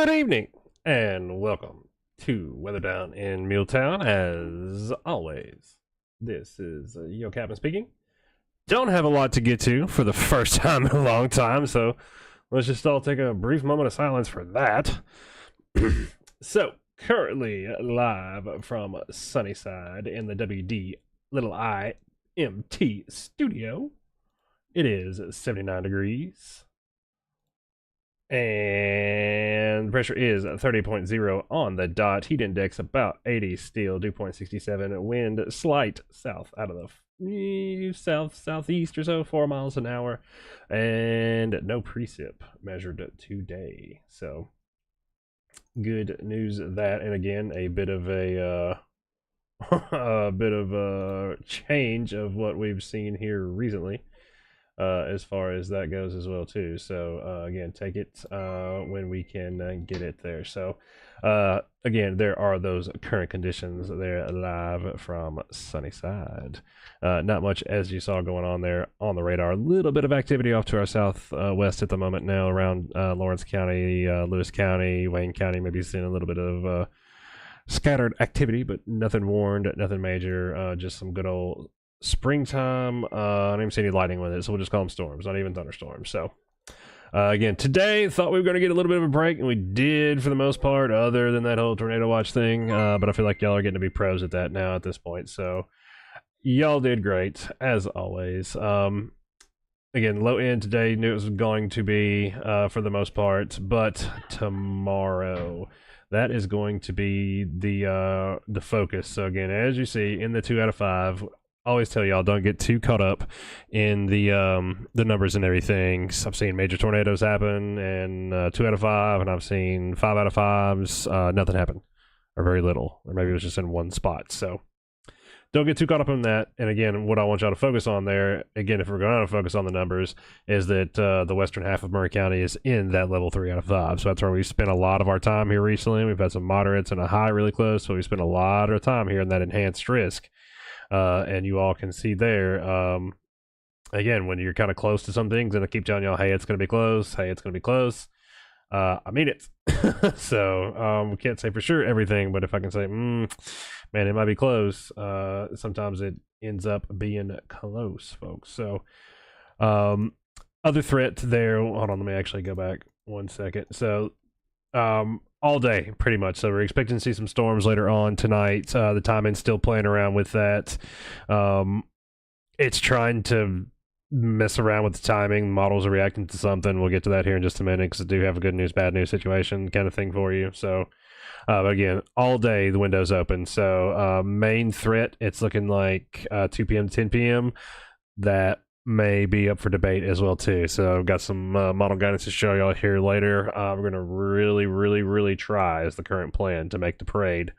Good evening, and welcome to Weatherdown in Muletown. As always, this is Yo Captain speaking. Don't have a lot to get to for the first time in a long time, so let's just all take a brief moment of silence for that. So, currently live from Sunnyside in the WDiMT studio. It is 79 degrees. And pressure is 30.0 on the dot. Heat index about 80 still, dew point 67. Wind slight south out of the southeast or so, 4 miles an hour. And no precip measured today. So good news that. And again, a bit of a change of what we've seen here recently. As far as that goes as well too. So again, take it when we can get it there. So again, there are those current conditions there live from Sunnyside. Not much as you saw going on there on the radar. A little bit of activity off to our southwest at the moment now around Lawrence County, Lewis County, Wayne County. Maybe seeing a little bit of scattered activity, but nothing warned, nothing major. Just some good old springtime. I don't even see any lightning with it, so we'll just call them storms, not even thunderstorms. So again, today thought we were going to get a little bit of a break, and we did for the most part, other than that whole tornado watch thing. But I feel like y'all are getting to be pros at that now at this point, so y'all did great as always. Again, low end today, knew it was going to be for the most part, but tomorrow that is going to be the focus. So again, as you see in the 2 out of 5, always tell y'all, don't get too caught up in the numbers and everything. I've seen major tornadoes happen and 2 out of 5, and I've seen 5 out of 5s, nothing happened, or very little, or maybe it was just in one spot. So don't get too caught up in that. And again, what I want y'all to focus on there, again, if we're going to focus on the numbers, is that the western half of Murray County is in that level 3 out of 5. So that's where we spent a lot of our time here recently. We've had some moderates and a high really close, so we spent a lot of time here in that enhanced risk. And you all can see there, again, when you're kind of close to some things, and I keep telling y'all, hey, it's going to be close, hey, it's going to be close. I mean it. So we can't say for sure everything, but if I can say, man, it might be close, sometimes it ends up being close, folks. So other threat there, hold on, let me actually go back 1 second. So all day pretty much, so we're expecting to see some storms later on tonight. The timing's still playing around with that. It's trying to mess around with the timing. Models are reacting to something. We'll get to that here in just a minute, because I do have a good news bad news situation kind of thing for you. So but again, all day the window's open. So main threat, it's looking like 2 p.m. to 10 p.m. that may be up for debate as well too. So I've got some model guidance to show y'all here later. We're going to really try, as the current plan, to make the parade,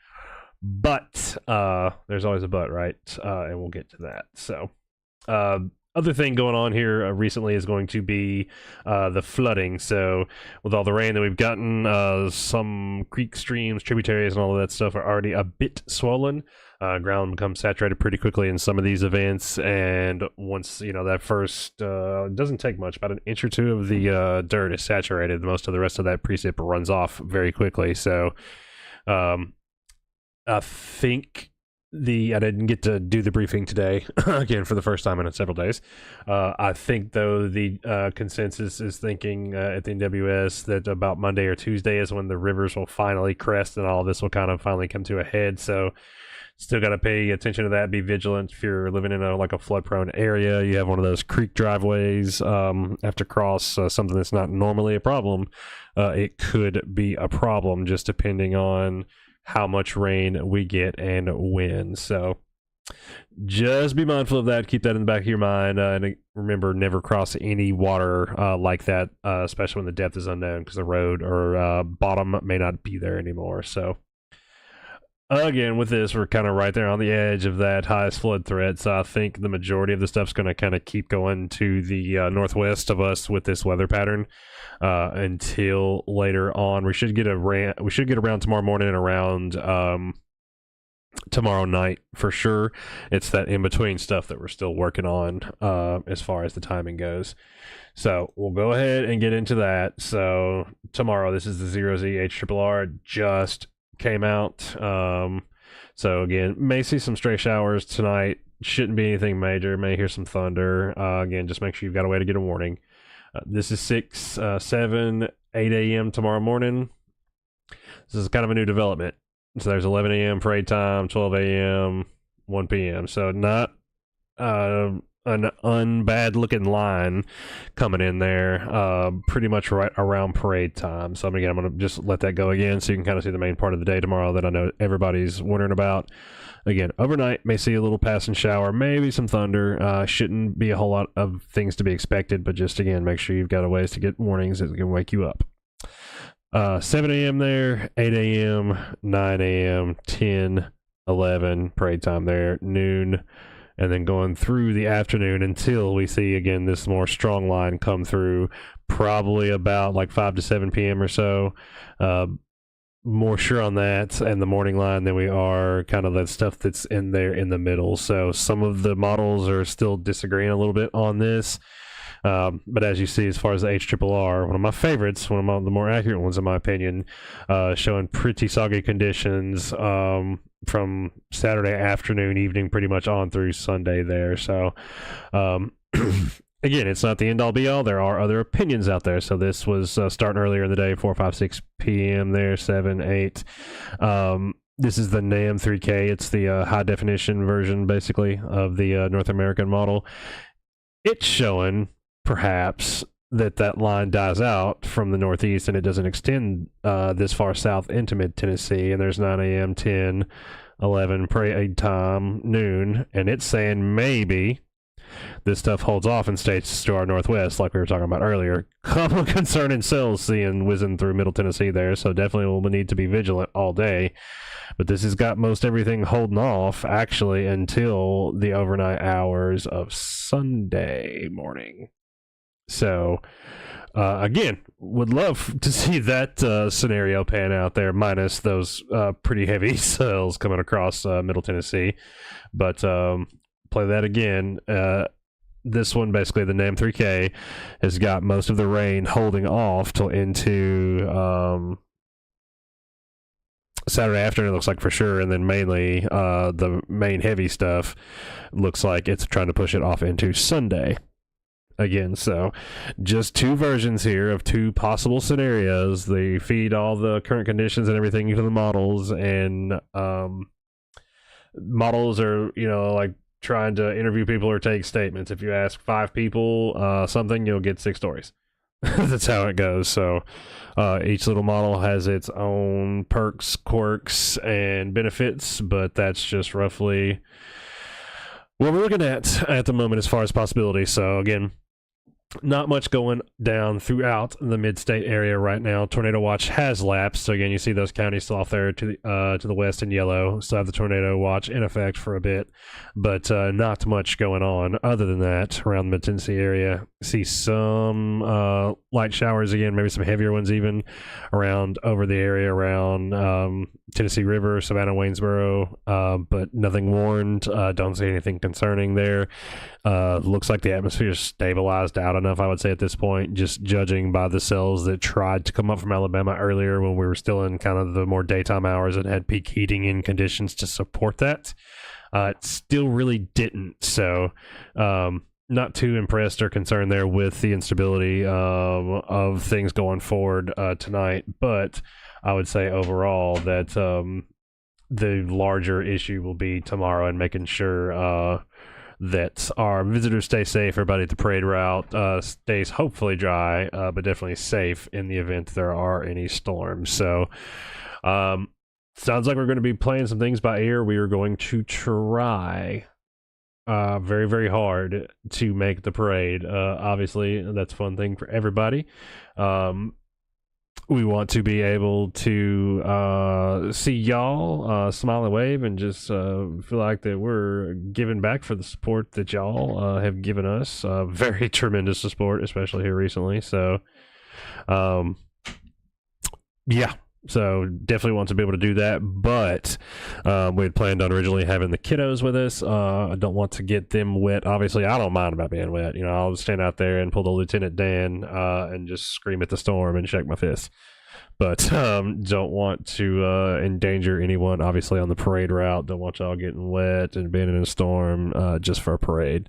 but there's always a but, right? And we'll get to that. So other thing going on here recently is going to be the flooding. So with all the rain that we've gotten, some creek, streams, tributaries, and all of that stuff are already a bit swollen. Ground becomes saturated pretty quickly in some of these events, and once that first doesn't take much, about an inch or two of the dirt is saturated, most of the rest of that precip runs off very quickly. So I think I didn't get to do the briefing today again for the first time in several days. I think though the consensus is thinking at the NWS that about Monday or Tuesday is when the rivers will finally crest and all this will kind of finally come to a head. So still got to pay attention to that. Be vigilant if you're living in a flood prone area. You have one of those creek driveways, have to cross something that's not normally a problem. It could be a problem just depending on how much rain we get and when. So just be mindful of that. Keep that in the back of your mind. And remember, never cross any water like that, especially when the depth is unknown, because the road or bottom may not be there anymore. So again, with this, we're kind of right there on the edge of that highest flood threat. So I think the majority of the stuff's going to kind of keep going to the northwest of us with this weather pattern until later on. We should get around tomorrow morning around tomorrow night for sure. It's that in between stuff that we're still working on as far as the timing goes. So we'll go ahead and get into that. So tomorrow, this is the 0Z HRRR, just came out. So again, may see some stray showers tonight. Shouldn't be anything major. May hear some thunder. Again, just make sure you've got a way to get a warning. This is 6, 7, 8 a.m. tomorrow morning. This is kind of a new development. So there's 11 a.m. parade time, 12 a.m., 1 p.m. So not an unbad looking line coming in there, pretty much right around parade time. So again, I'm going to just let that go again so you can kind of see the main part of the day tomorrow that I know everybody's wondering about. Again, overnight, may see a little passing shower, maybe some thunder. Shouldn't be a whole lot of things to be expected, but just again, make sure you've got a ways to get warnings that can wake you up. 7 a.m. there, 8 a.m., 9 a.m., 10, 11, parade time there, noon, and then going through the afternoon until we see, again, this more strong line come through, probably about like 5 to 7 p.m. or so. More sure on that and the morning line than we are kind of that stuff that's in there in the middle. So some of the models are still disagreeing a little bit on this. But as you see, as far as the HRRR, one of my favorites, one of the more accurate ones in my opinion, showing pretty soggy conditions from Saturday afternoon, evening, pretty much on through Sunday there. So again, it's not the end all be all. There are other opinions out there. So this was starting earlier in the day, 4, 5, 6 p.m. there, 7, 8. This is the NAM 3K. It's the high definition version, basically, of the North American model. It's showing perhaps that line dies out from the northeast and it doesn't extend this far south into mid-Tennessee, and there's 9 a.m., 10, 11, parade time, noon, and it's saying maybe this stuff holds off and stays to our northwest like we were talking about earlier. Couple of concerning cells seeing whizzing through middle Tennessee there, so definitely we'll need to be vigilant all day. But this has got most everything holding off actually until the overnight hours of Sunday morning. So again, would love to see that scenario pan out there, minus those pretty heavy cells coming across middle Tennessee. But play that again. This one, basically, the NAM 3K, has got most of the rain holding off till into Saturday afternoon, it looks like for sure, and then mainly the main heavy stuff looks like it's trying to push it off into Sunday. Again, so just two versions here of two possible scenarios. They feed all the current conditions and everything into the models, and models are, like trying to interview people or take statements. If you ask 5 people something, you'll get 6 stories. That's how it goes. So each little model has its own perks, quirks, and benefits, but that's just roughly what we're looking at the moment as far as possibilities. So again, not much going down throughout the mid-state area right now. Tornado watch has lapsed, so again, you see those counties still off there to the west in yellow. Still have the tornado watch in effect for a bit, but not much going on other than that around the mid-Tennessee area. See some light showers again, maybe some heavier ones even around over the area around Tennessee River, Savannah, Waynesboro, but nothing warned. Don't see anything concerning there. Looks like the atmosphere is stabilized out enough, I would say, at this point, just judging by the cells that tried to come up from Alabama earlier when we were still in kind of the more daytime hours and had peak heating in conditions to support that. It still really didn't. So not too impressed or concerned there with the instability of things going forward tonight. But I would say overall that the larger issue will be tomorrow and making sure that our visitors stay safe, everybody at the parade route stays hopefully dry, but definitely safe in the event there are any storms. So sounds like we're going to be playing some things by ear. We are going to try very, very hard to make the parade. Obviously, that's a fun thing for everybody. We want to be able to see y'all smile and wave and just feel like that we're giving back for the support that y'all have given us. Very tremendous support, especially here recently. So, yeah, So definitely want to be able to do that, but we had planned on originally having the kiddos with us. I don't want to get them wet. Obviously, I don't mind about being wet. I'll stand out there and pull the Lieutenant Dan and just scream at the storm and shake my fist. But don't want to endanger anyone, obviously, on the parade route. Don't want y'all getting wet and being in a storm just for a parade.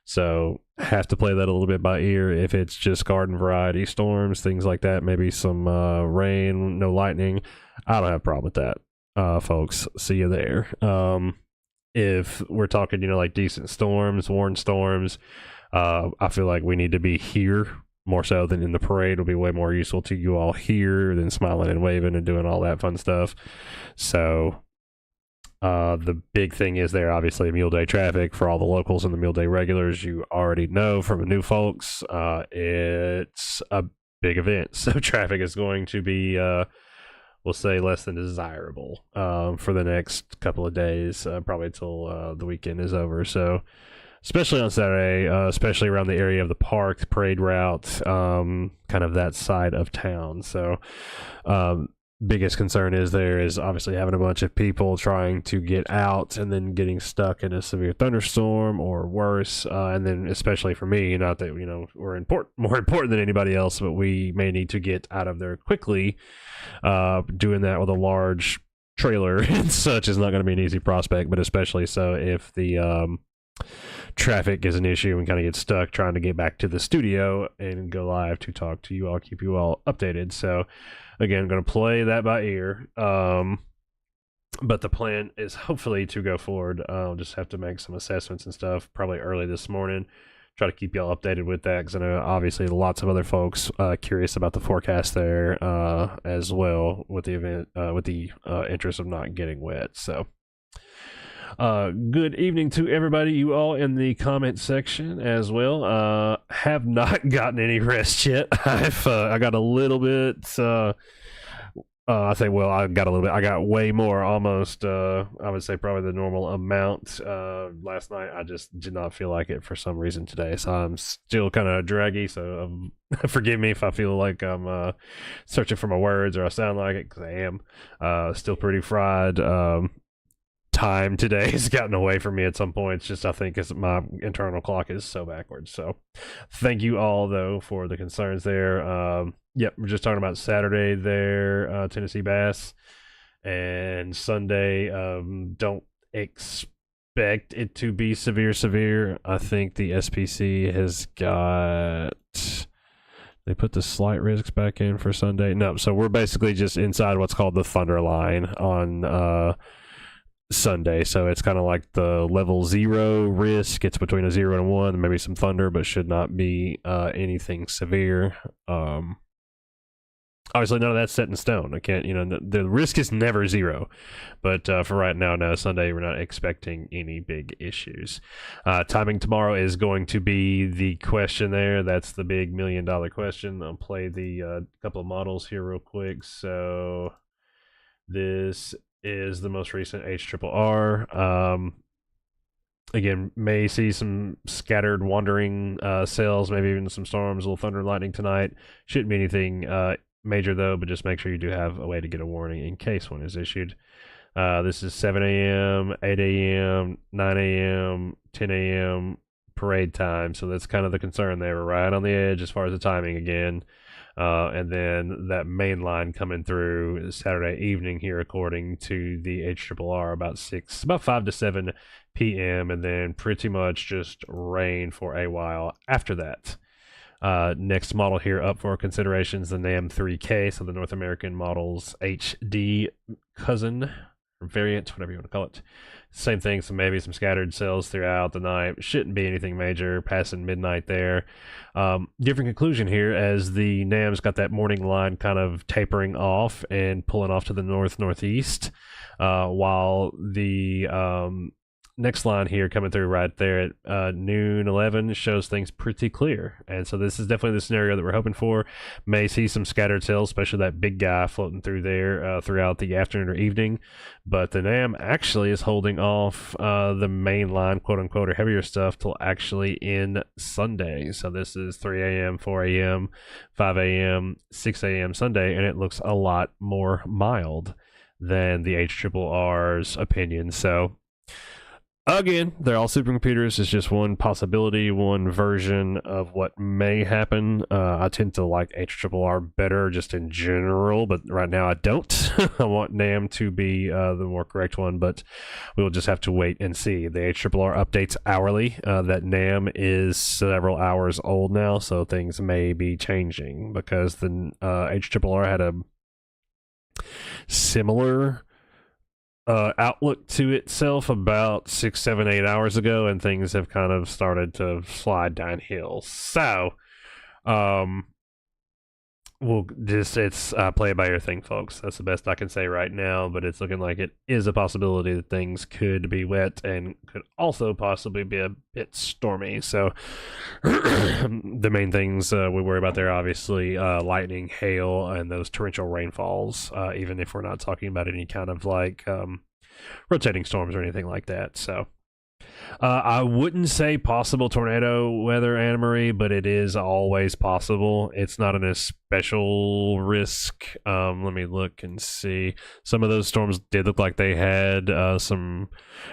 So have to play that a little bit by ear. If it's just garden variety storms, things like that, maybe some rain, no lightning, I don't have a problem with that, folks. See you there. If we're talking, like decent storms, warned storms, I feel like we need to be here more so than in the parade. Will be way more useful to you all here than smiling and waving and doing all that fun stuff. So the big thing is there, obviously, Mule Day traffic for all the locals and the Mule Day regulars. You already know from the new folks, it's a big event. So traffic is going to be, we'll say, less than desirable for the next couple of days, probably until the weekend is over. So especially on Saturday, especially around the area of the park, parade route, kind of that side of town. So biggest concern is obviously having a bunch of people trying to get out and then getting stuck in a severe thunderstorm or worse, and then especially for me, not that we're more important than anybody else, but we may need to get out of there quickly. Doing that with a large trailer and such is not going to be an easy prospect, but especially so if the traffic is an issue and kind of get stuck trying to get back to the studio and go live to talk to you all, keep you all updated. So again, I'm going to play that by ear. But the plan is hopefully to go forward. I'll just have to make some assessments and stuff probably early this morning. Try to keep y'all updated with that, because I know obviously lots of other folks curious about the forecast there as well, with the event, with the interest of not getting wet. So good evening to everybody, you all in the comment section as well. Have not gotten any rest yet. I got a little bit. I got way more, almost. I would say probably the normal amount. Last night I just did not feel like it for some reason today, so I'm still kind of draggy. So forgive me if I feel like I'm searching for my words or I sound like it, because I am. Still pretty fried. Time today has gotten away from me at some points. Just I think as my internal clock is so backwards. So thank you all though for the concerns there. Yep, we're just talking about Saturday there, Tennessee Bass, and Sunday. Don't expect it to be severe. I think the SPC has got. They put the slight risks back in for Sunday. No, so we're basically just inside what's called the thunder line on Sunday, so it's kind of like the level 0 risk. It's between a 0 and a 1, maybe some thunder, but should not be anything severe. Obviously none of that's set in stone. I can't, the risk is never 0, but for right now, no, Sunday we're not expecting any big issues. Timing tomorrow is going to be the question there. That's the big $1 million question. I'll play the couple of models here real quick. So this is the most recent HRRR. Again, may see some scattered wandering sails, maybe even some storms, a little thunder and lightning tonight. Shouldn't be anything major though, but just make sure you do have a way to get a warning in case one is issued. This is 7 a.m., 8 a.m., 9 a.m., 10 a.m. parade time, so that's kind of the concern there. We're right on the edge as far as the timing again. And then that main line coming through Saturday evening here, according to the HRRR, about 5 to 7 p.m., and then pretty much just rain for a while after that. Next model here up for considerations, the NAM 3K, so the North American Models HD cousin, or variant, whatever you want to call it. Same thing, so maybe some scattered cells throughout the night. Shouldn't be anything major passing midnight there. Different conclusion here, as the NAM's got that morning line kind of tapering off and pulling off to the northeast, while the next line here coming through right there at noon 11 shows things pretty clear. And so this is definitely the scenario that we're hoping for. May see some scattered cells, especially that big guy floating through there throughout the afternoon or evening. But the NAM actually is holding off the main line, quote unquote, or heavier stuff till actually in Sunday. So this is 3 a.m., 4 a.m., 5 a.m., 6 a.m. Sunday, and it looks a lot more mild than the HRRR's opinion. So again, they're all supercomputers. It's just one possibility, one version of what may happen. I tend to like HRRR better just in general, but right now I don't. I want NAM to be the more correct one, but we'll just have to wait and see. The HRRR updates hourly. That NAM is several hours old now, so things may be changing because the HRRR had a similar outlook to itself about 6, 7, 8 hours ago, and things have kind of started to slide downhill. So, we'll just, it's play it by ear thing, folks. That's the best I can say right now, but it's looking like it is a possibility that things could be wet and could also possibly be a bit stormy. So, the main things we worry about there, obviously, lightning, hail, and those torrential rainfalls, even if we're not talking about any kind of like rotating storms or anything like that. So, I wouldn't say possible tornado weather, Anna Marie, but it is always possible. It's not an especial risk. Let me look and see. Some of those storms did look like they had some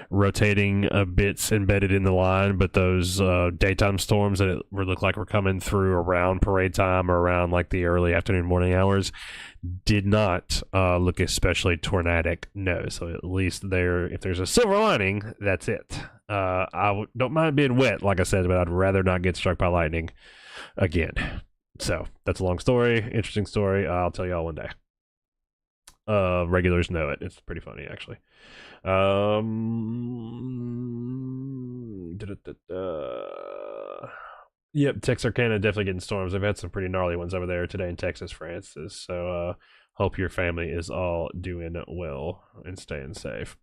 rotating bits embedded in the line, but those daytime storms that looked like were coming through around parade time or around like the early afternoon, morning hours did not look especially tornadic. No, so at least there, if there's a silver lining, that's it. Don't mind being wet, like I said, but I'd rather not get struck by lightning again. So that's a long story, interesting story. I'll tell you all one day. Regulars know it. It's pretty funny, actually. Yep, Texarkana definitely getting storms. They've had some pretty gnarly ones over there today in Texas, Francis. So hope your family is all doing well and staying safe.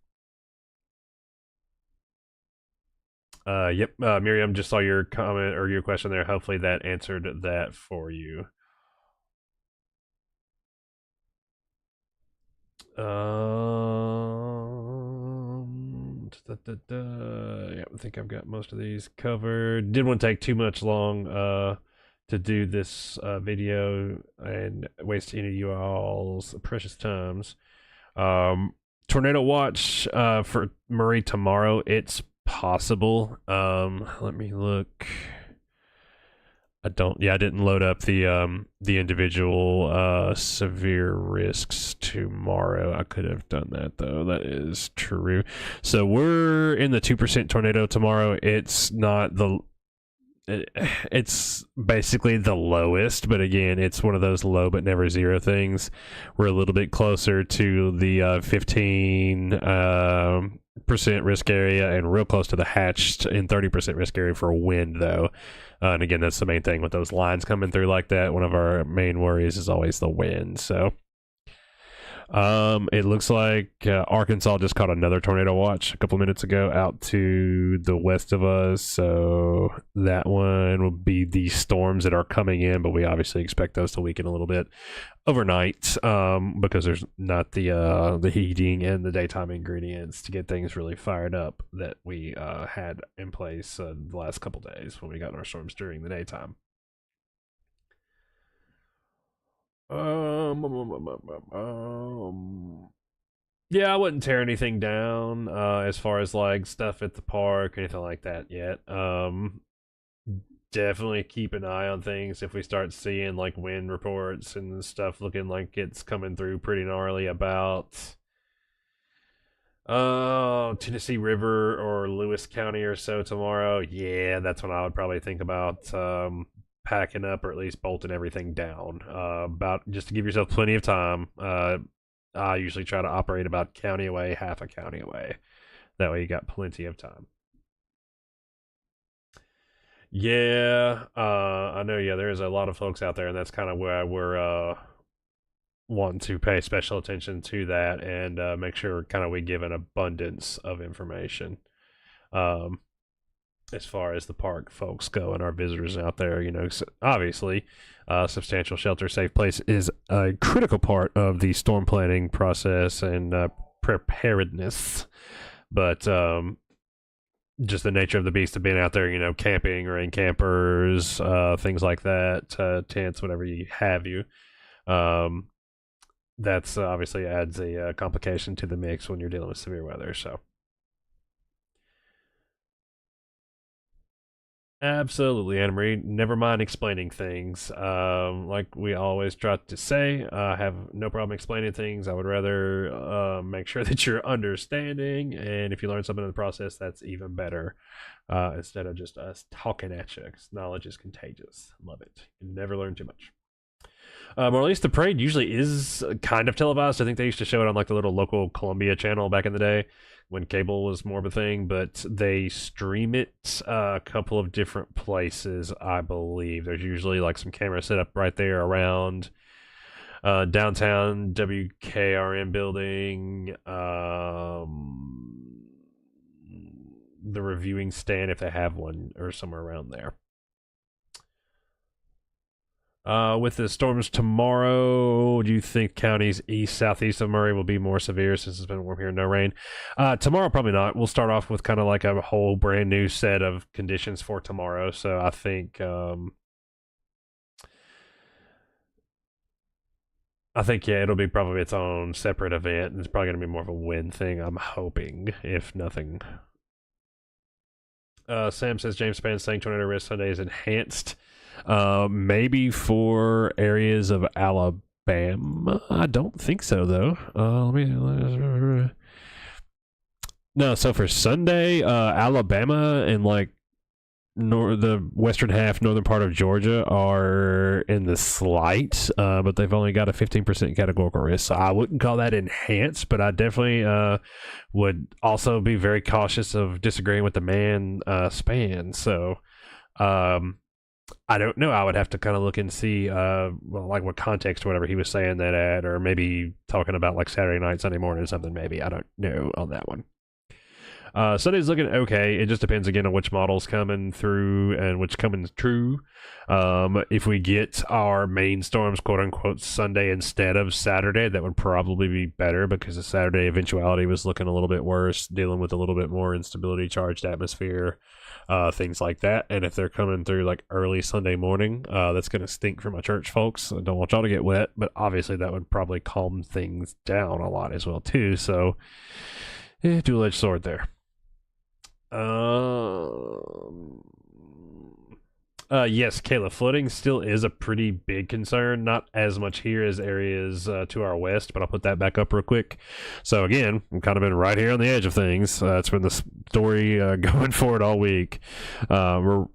Yep, Miriam, just saw your comment or your question there. Hopefully that answered that for you. Yeah, I think I've got most of these covered. Didn't want to take too much long to do this video and waste any of you all's precious times. Tornado watch for Marie tomorrow. It's possible. Let me look. I didn't load up the individual severe risks tomorrow. I could have done that though. That is true. So we're in the 2% tornado tomorrow. It's not the it's basically the lowest, but again, it's one of those low but never zero things. We're a little bit closer to the 15 percent risk area and real close to the hatched in 30% risk area for wind though. And again, that's the main thing with those lines coming through like that. One of our main worries is always the wind. So it looks like Arkansas just caught another tornado watch a couple minutes ago out to the west of us. So that one will be the storms that are coming in, but we obviously expect those to weaken a little bit overnight because there's not the heating and the daytime ingredients to get things really fired up that we had in place the last couple days when we got our storms during the daytime. Yeah, I wouldn't tear anything down as far as like stuff at the park or anything like that yet. Definitely keep an eye on things if we start seeing like wind reports and stuff looking like it's coming through pretty gnarly about Tennessee River or Lewis County or so tomorrow. Yeah, that's when I would probably think about packing up or at least bolting everything down. About just to give yourself plenty of time. I usually try to operate about county away, half a county away. That way you got plenty of time. Yeah, I know. Yeah, there's a lot of folks out there, and that's kind of where we're wanting to pay special attention to that and make sure kind of we give an abundance of information. Um, as far as the park folks go and our visitors out there, obviously, substantial shelter safe place is a critical part of the storm planning process and preparedness. But just the nature of the beast of being out there, camping or in campers, things like that, tents, whatever you have you. That's obviously adds a complication to the mix when you're dealing with severe weather. So. Absolutely, Anna Marie. Never mind explaining things. Like we always try to say, I have no problem explaining things. I would rather make sure that you're understanding, and if you learn something in the process, that's even better. Instead of just us talking at you, 'cause knowledge is contagious. Love it. You never learn too much. Or at least the parade usually is kind of televised. I think they used to show it on like the little local Columbia channel back in the day when cable was more of a thing, but they stream it a couple of different places, I believe. There's usually like some cameras set up right there around downtown WKRM building, the reviewing stand if they have one, or somewhere around there. With the storms tomorrow, do you think counties east, southeast of Murray will be more severe since it's been warm here and no rain? Tomorrow, probably not. We'll start off with kind of like a whole brand new set of conditions for tomorrow. So I think, yeah, it'll be probably its own separate event. It's probably going to be more of a wind thing, I'm hoping, if nothing. Sam says James Spann saying tornado risk Sunday is enhanced. Maybe for areas of Alabama. I don't think so though. No, so for Sunday, Alabama and like the western half, northern part of Georgia are in the slight, but they've only got a 15% categorical risk. So I wouldn't call that enhanced, but I definitely would also be very cautious of disagreeing with the man Span. So I don't know. I would have to kind of look and see, like what context or whatever he was saying that at, or maybe talking about like Saturday night, Sunday morning or something. Maybe I don't know on that one. Sunday's looking okay. It just depends again on which model's coming through and which coming true. If we get our main storms, quote unquote, Sunday instead of Saturday, that would probably be better because the Saturday eventuality was looking a little bit worse, dealing with a little bit more instability charged atmosphere, things like that. And if they're coming through like early Sunday morning, that's going to stink for my church folks. I don't want y'all to get wet, but obviously that would probably calm things down a lot as well too. So, dual-edged sword there. Yes, Kayla, flooding still is a pretty big concern. Not as much here as areas to our west, but I'll put that back up real quick. So again, we've kind of been right here on the edge of things. That's been the story going forward all week. We're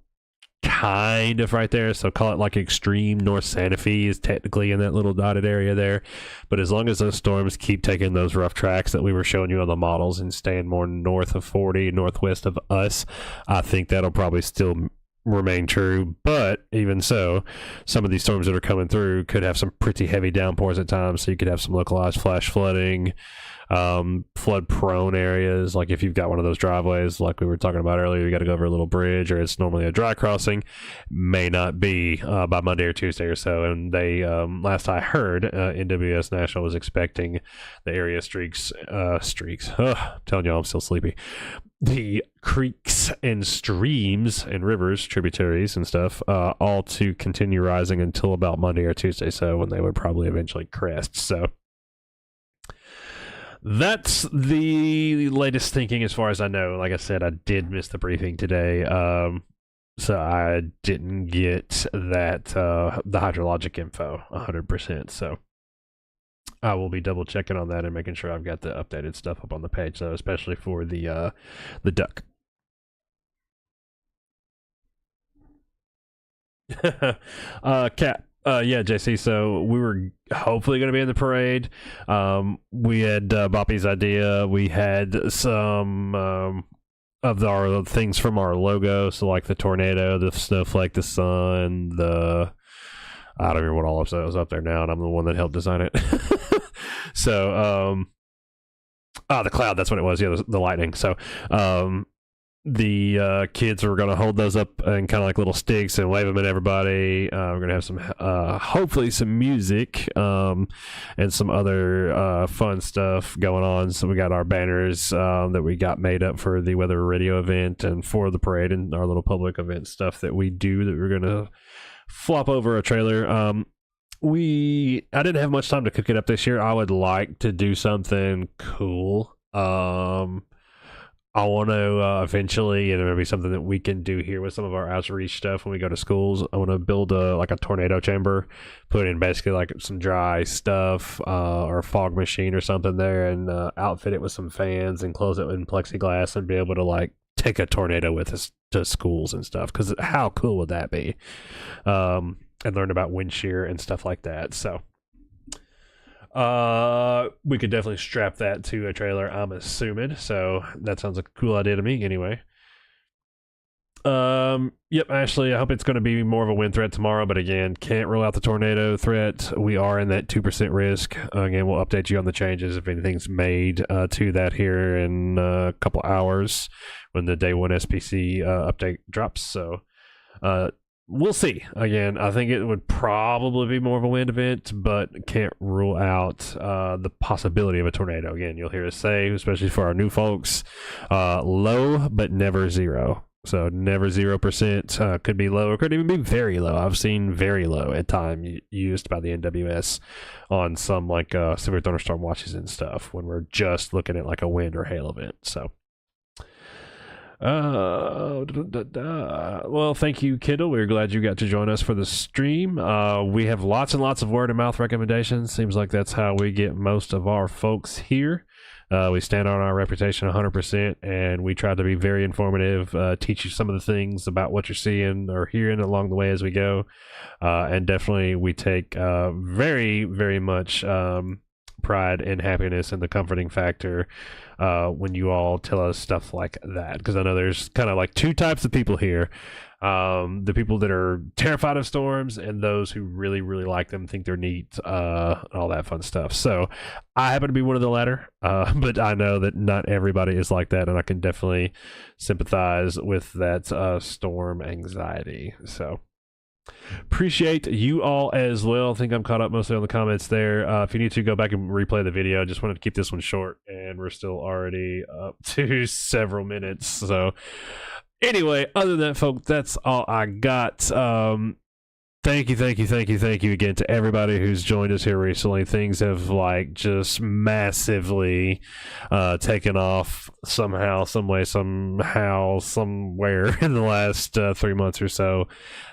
kind of right there, so call it like extreme North Santa Fe is technically in that little dotted area there. But as long as those storms keep taking those rough tracks that we were showing you on the models and staying more north of 40, northwest of us, I think that'll probably still remain true. But even so, some of these storms that are coming through could have some pretty heavy downpours at times, so you could have some localized flash flooding, flood prone areas. Like if you've got one of those driveways like we were talking about earlier, you got to go over a little bridge, or it's normally a dry crossing, may not be by Monday or Tuesday or so. And they last I heard, NWS National was expecting the area streaks, telling y'all I'm still sleepy, the creeks and streams and rivers, tributaries and stuff, all to continue rising until about Monday or Tuesday, so when they would probably eventually crest. So that's the latest thinking as far as I know. Like I said, I did miss the briefing today, so I didn't get that the hydrologic info 100%. So I will be double checking on that and making sure I've got the updated stuff up on the page, though, especially for the duck. Cat. Yeah, JC. So we were hopefully going to be in the parade. We had Boppy's idea. We had some of our things from our logo. So like the tornado, the snowflake, the sun, the I don't remember what all of that was up there now, and I'm the one that helped design it. So, the cloud, that's what it was. Yeah, the lightning. So, kids are going to hold those up and kind of like little sticks and wave them at everybody. We're going to have some, hopefully some music, and some other fun stuff going on. So we got our banners that we got made up for the Weather Radio event and for the parade and our little public event stuff that we do that we're going to flop over a trailer. I didn't have much time to cook it up this year. I would like to do something cool. I want to eventually, and maybe something that we can do here with some of our outreach stuff when we go to schools. I want to build a tornado chamber, put in basically like some dry stuff or a fog machine or something there, and outfit it with some fans and close it in plexiglass and be able to like take a tornado with us to schools and stuff. Because how cool would that be? And learn about wind shear and stuff like that. So we could definitely strap that to a trailer, I'm assuming. So that sounds like a cool idea to me anyway. Yep, Ashley, I hope it's going to be more of a wind threat tomorrow, but again, can't rule out the tornado threat. We are in that 2% risk. Again, we'll update you on the changes if anything's made to that here in a couple hours when the day 1 SPC update drops. So we'll see. Again, I think it would probably be more of a wind event, but can't rule out the possibility of a tornado. Again, you'll hear us say, especially for our new folks, low but never zero. So never 0%, could be low or could even be very low. I've seen very low at time used by the NWS on some like severe thunderstorm watches and stuff when we're just looking at like a wind or hail event. So well, thank you, Kendall. We're glad you got to join us for the stream. We have lots and lots of word of mouth recommendations. Seems like that's how we get most of our folks here. We stand on our reputation 100%, and we try to be very informative, teach you some of the things about what you're seeing or hearing along the way as we go. And definitely we take very, very much pride and happiness and the comforting factor when you all tell us stuff like that, because I know there's kind of like two types of people here. The people that are terrified of storms and those who really, really like them, think they're neat, all that fun stuff. So I happen to be one of the latter, but I know that not everybody is like that, and I can definitely sympathize with that storm anxiety. So appreciate you all as well. I think I'm caught up mostly on the comments there. If you need to, go back and replay the video. Just wanted to keep this one short, and we're still already up to several minutes. So anyway, other than that, folks, that's all I got. Thank you again to everybody who's joined us here recently. Things have like just massively taken off somehow, some way, somehow, somewhere in the last 3 months or so,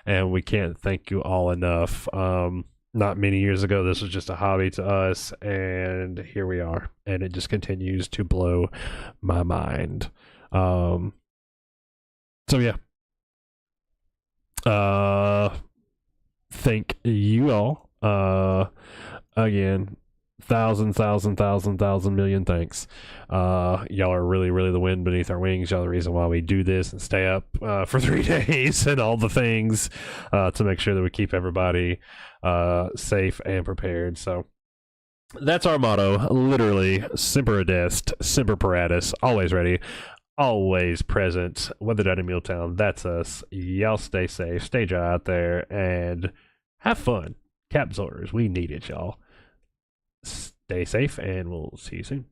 and we can't thank you all enough. Not many years ago, this was just a hobby to us, and here we are, and it just continues to blow my mind. So yeah. Thank you all. Again, thousand million thanks. Y'all are really, really the wind beneath our wings. Y'all are the reason why we do this and stay up for 3 days and all the things to make sure that we keep everybody safe and prepared. So that's our motto, literally: Semper Adest, Semper Paratus, always ready, always present. WDiMT Muletown, that's us. Y'all stay safe, stay dry out there, and have fun. Cap's orders, we need it, y'all. Stay safe, and we'll see you soon.